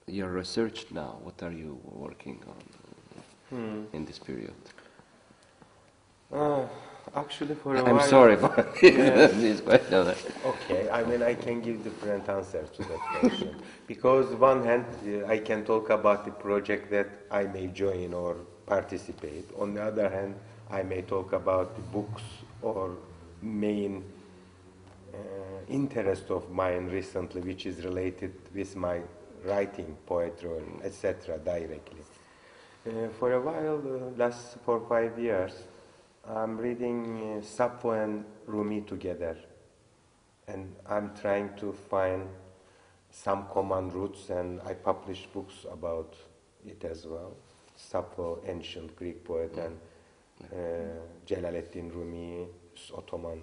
your research now? What are you working on in this period? Actually, for a I'm while... sorry for Yeah. this question. Okay, I mean, I can give different answers to that question. Because one hand, I can talk about the project that I may join or participate. On the other hand, I may talk about the books or main interest of mine recently, which is related with my writing, poetry, etc. directly. For a while, last 4 or 5 years, I'm reading Sappho and Rumi together, and I'm trying to find some common roots, and I publish books about it as well. Sappho, ancient Greek poet, and Celaleddin Rumi, Ottoman,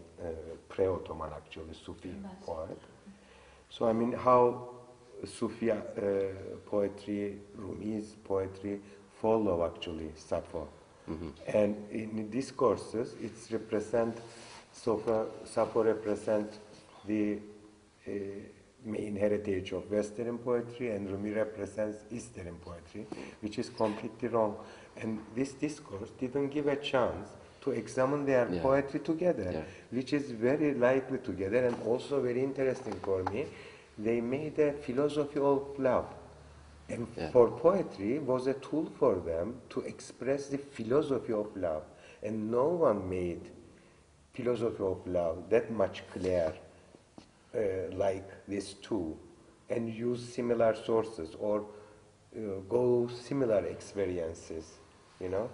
pre-Ottoman actually, Sufi poet. So I mean how Sufi poetry, Rumi's poetry follow actually Sappho. And in discourses, it's represent, Sappho represent the main heritage of Western poetry, and Rumi represents Eastern poetry, which is completely wrong. And this discourse didn't give a chance to examine their poetry together, which is very likely together and also very interesting for me. They made a philosophy of love. And for poetry was a tool for them to express the philosophy of love. And no one made philosophy of love that much clear like these two, and use similar sources or go similar experiences, you know.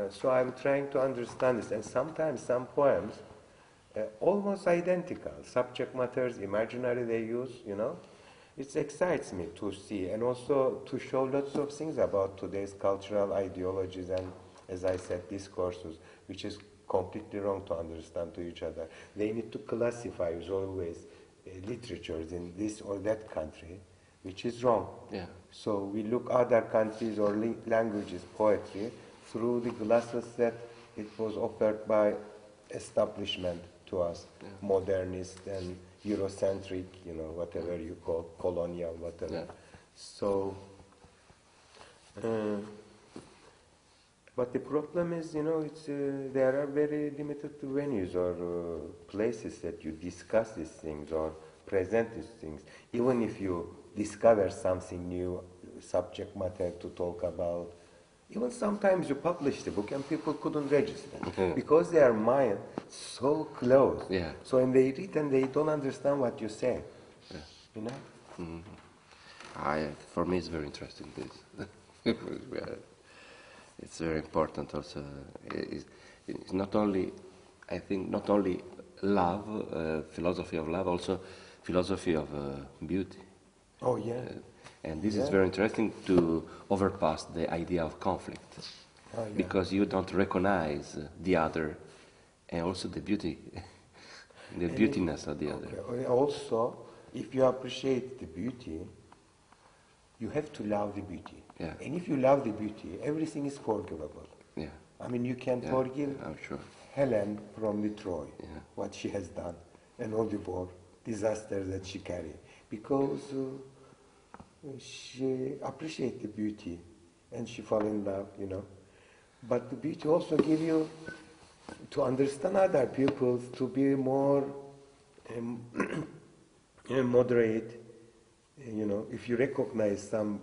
So I'm trying to understand this, and sometimes some poems almost identical, subject matters, imaginary they use, you know. It excites me to see, and also to show lots of things about today's cultural ideologies and, as I said, discourses, which is completely wrong to understand to each other. They need to classify, as always, literatures in this or that country, which is wrong. So we look other countries or languages, poetry, through the glasses that it was offered by establishment to us, modernist and Eurocentric, you know, whatever you call, colonial, whatever. So, but the problem is, you know, it's there are very limited venues or places that you discuss these things or present these things. Even if you discover something new, subject matter to talk about, even sometimes you publish the book and people couldn't register because their mind so close. So when they read and they don't understand what you say, you know. For me, it's very interesting. This, it's very important. Also, it's not only, I think, not only love, philosophy of love, also philosophy of beauty. Oh yeah. And this is very interesting to overpass the idea of conflict, because you don't recognize the other and also the beauty, the beautiness of the other. Also, if you appreciate the beauty, you have to love the beauty. And if you love the beauty, everything is forgivable. I mean, you can forgive Helen from the Troy, what she has done, and all the war disasters that she carried, because she appreciates the beauty and she fall in love, you know. But the beauty also gives you to understand other people, to be more moderate, you know, if you recognize some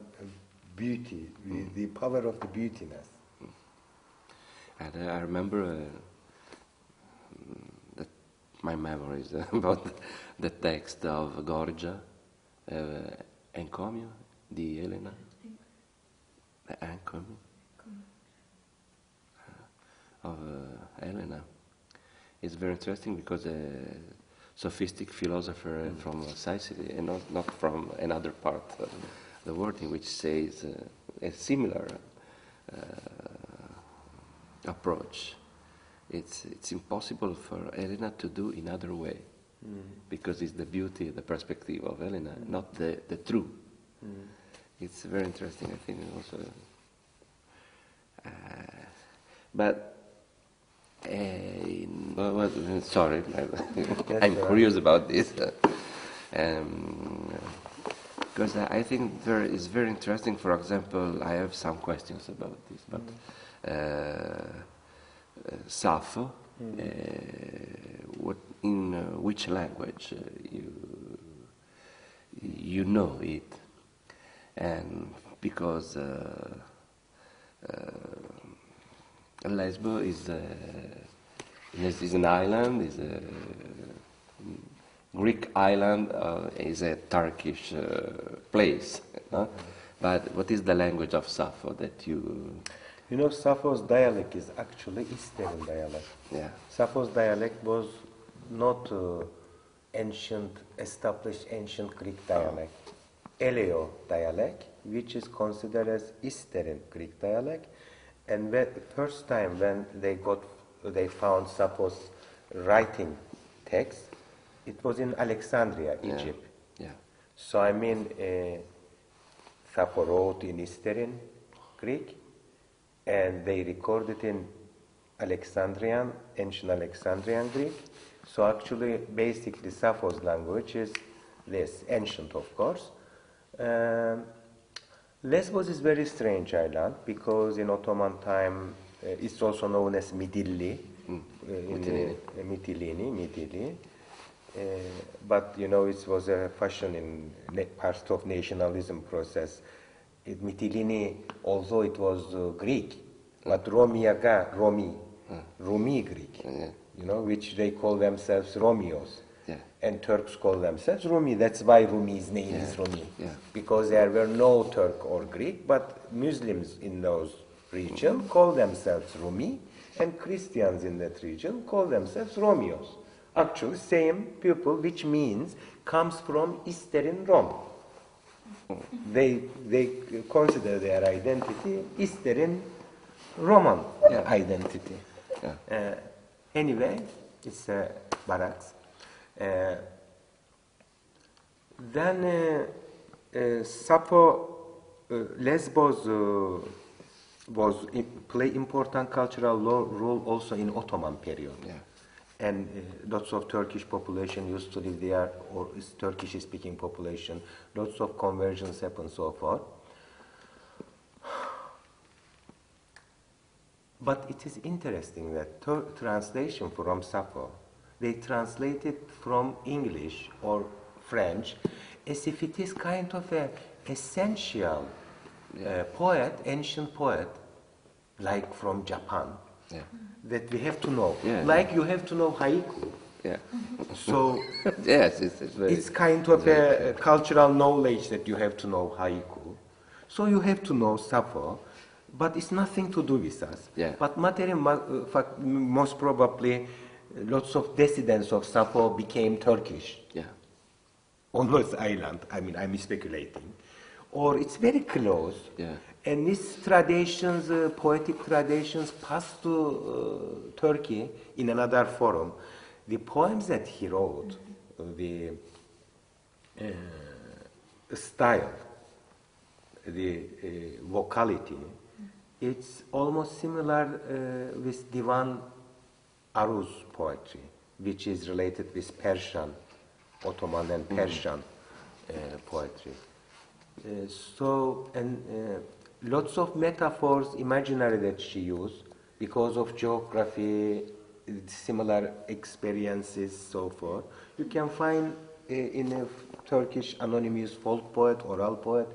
beauty, the power of the beautiness. And I remember that my memories about the text of Gorgia, Encomio di Elena, Encomio of Elena. It's very interesting because a sophistic philosopher from Sicily, and not from another part of the world, in which says a similar approach. It's impossible for Elena to do in other way. Because it's the beauty, the perspective of Elena, not the true. It's very interesting, I think, also. Sorry, I'm curious about this. Because I think there is very interesting. For example, I have some questions about this, but Sappho, what in which language you know it, and because Lesbo is an island, is a Greek island, is a Turkish place. But what is the language of Sappho that you? You know, Sappho's dialect is actually Eastern dialect. Yeah. Sappho's dialect was not established ancient Greek dialect. Eleo dialect, which is considered as Eastern Greek dialect. And the first time when they found Sappho's writing text, it was in Alexandria, Egypt. Yeah. So I mean, Sappho wrote in Eastern Greek, and they recorded in ancient Alexandrian Greek. So actually, basically, Sappho's language is this, ancient, of course. Lesbos is a very strange island because in Ottoman time, it's also known as Midilli, Mytilene. But you know, it was a fashion in part of nationalism process. Mytilene, although it was Greek, but Rumi Greek, you know, which they call themselves Romeos. Yeah. And Turks call themselves Rumi. That's why Rumi's name is Rumi. Yeah. Because there were no Turk or Greek, but Muslims in those regions call themselves Rumi, and Christians in that region call themselves Romeos. Actually, same people, which means comes from Eastern Rome. They consider their identity Eastern Roman identity. Yeah. Anyway, it's barracks. Then Sappho, Lesbos play important cultural role also in Ottoman period. Yeah. And lots of Turkish population used to live there, or is Turkish-speaking population. Lots of conversions happen so far. But it is interesting that translation from Sappho, they translate it from English or French as if it is kind of a essential poet, ancient poet, like from Japan, that we have to know. Like you have to know haiku. Yeah. So Yes, it's kind of a cultural knowledge that you have to know haiku. So you have to know Sappho, but it's nothing to do with us. Yeah. But most probably, lots of descendants of Sappho became Turkish Yeah. on this island. I mean, I'm speculating. Or it's very close. Yeah. And these traditions, poetic traditions, passed to Turkey in another forum. The poems that he wrote, the style, the vocality, it's almost similar with Divan Aruz poetry, which is related with Persian, Ottoman and Persian poetry. Lots of metaphors, imaginary that she used, because of geography, similar experiences, so forth. You can find in a Turkish anonymous folk poet, oral poet,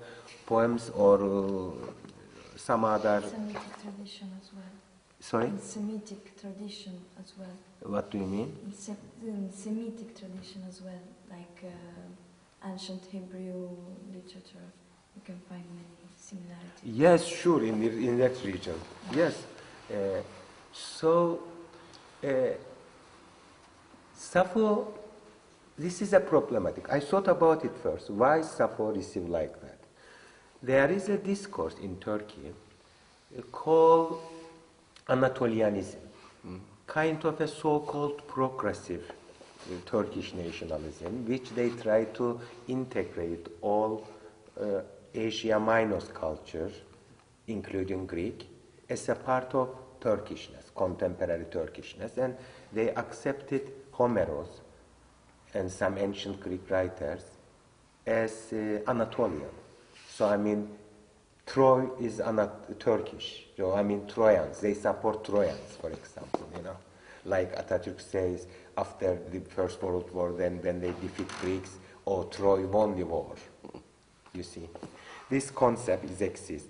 poems or some other... Semitic tradition as well. Sorry? In Semitic tradition as well. What do you mean? In Semitic tradition as well, like ancient Hebrew literature, you can find many similarities. Yes, sure, in that region. Yes. Sappho, this is a problematic. I thought about it first. Why Sappho received like that? There is a discourse in Turkey called Anatolianism, kind of a so-called progressive Turkish nationalism, which they try to integrate all Asia Minor's culture, including Greek, as a part of Turkishness, contemporary Turkishness, and they accepted Homeros and some ancient Greek writers as Anatolian. So I mean, Troy is Turkish. So I mean, Trojans. They support Trojans, for example. You know, like Atatürk says after the First World War, then when they defeat Greeks, oh, Troy won the war. You see, this concept exists,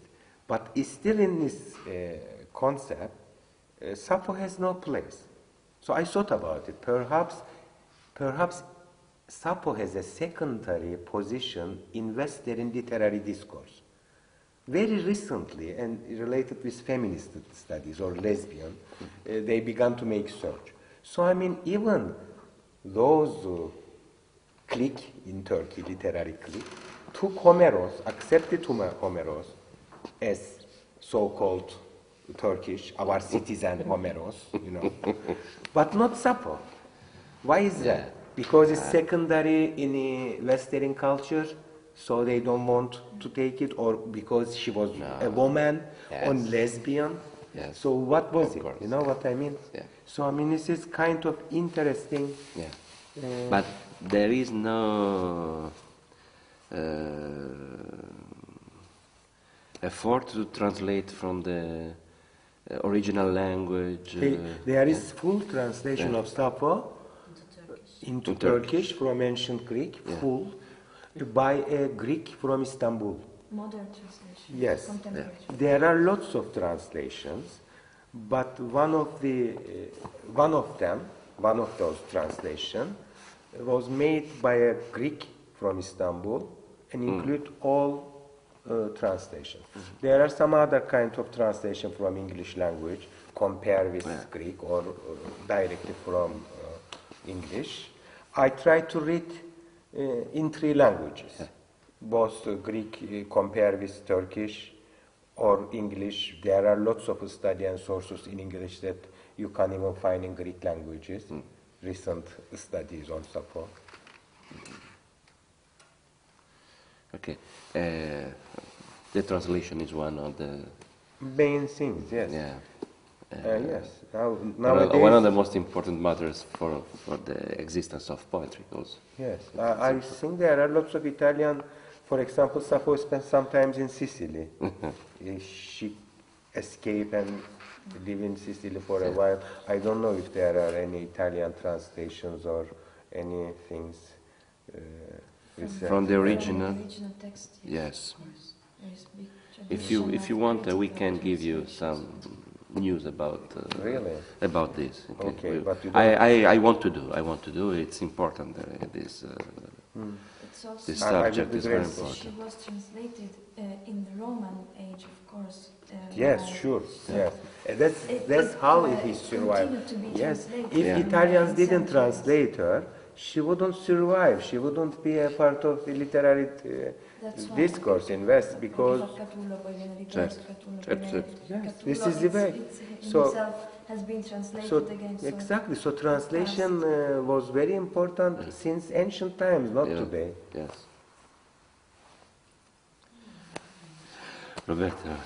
but still in this concept, Sappho has no place. So I thought about it. Perhaps Sappho has a secondary position in Western literary discourse. Very recently, and related with feminist studies or lesbian, they began to make search. So I mean, even those clique in Turkey, literary clique, took Homeros, accepted Homeros as so-called Turkish, our citizen Homeros, you know, but not Sappho. Why is that? Because it's secondary in Western culture, so they don't want to take it, or because she was a woman or lesbian. Yes. So what was Of it? course. You know what I mean? Yeah. So I mean, this is kind of interesting. Yeah. But there is no effort to translate from the original language. There is full translation Yeah. of Sappho into Turkish from ancient Greek, full, by a Greek from Istanbul. Modern translation. Yes. Contemporary. There are lots of translations, but one of those translations was made by a Greek from Istanbul and include all translations. There are some other kind of translation from English language, compare with Greek or directly from English. I try to read in three languages, both Greek compare with Turkish or English. There are lots of study and sources in English that you can't even find in Greek languages. Recent studies on Sappho. Okay. The translation is one of the Main things, yes. yeah. Yes. Nowadays, One of the most important matters for the existence of poetry also. yes. I think there are lots of Italian, for example, Sappho spent some time in Sicily. She escaped and lived in Sicily for a while. I don't know if there are any Italian translations or any things. From the original. From the original text. Yes. Of course. There is big If tradition you of want, we critical can give you translations. some news about Really? about this. Okay, but you I want to do. I want to do. It's important. This It's also this I will subject be is very grateful. She important. was translated in the Roman age, of course. Yes, by- sure. Yes, that's It how it it survived. continued to be Yes, translated if Yeah. Italians in didn't centuries. translate her, she wouldn't survive. She wouldn't be a part of the literary That's why. discourse in West because Catullo, poi viene ripreso, Certo, Catullo, certo, poi certo. viene- Yes, Catullo, this is the way. it's So- himself has been translated so again. So exactly. So translation was very important since ancient times, not Yeah. today. Yes. Roberto,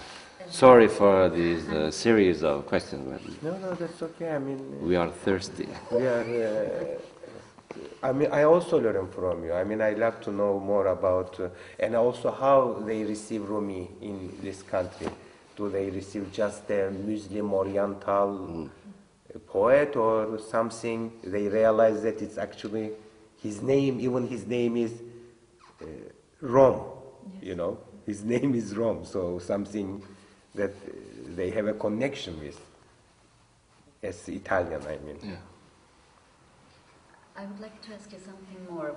sorry for this series of questions, but No, that's okay. I mean, we are thirsty. we are. I mean, I also learn from you. I mean, I love to know more about, and also how they receive Rumi in this country. Do they receive just a Muslim Oriental poet or something? They realize that it's actually his name, even his name is Rom, you know. His name is Rom, so something that they have a connection with as Italian, I mean. Yeah. I would like to ask you something more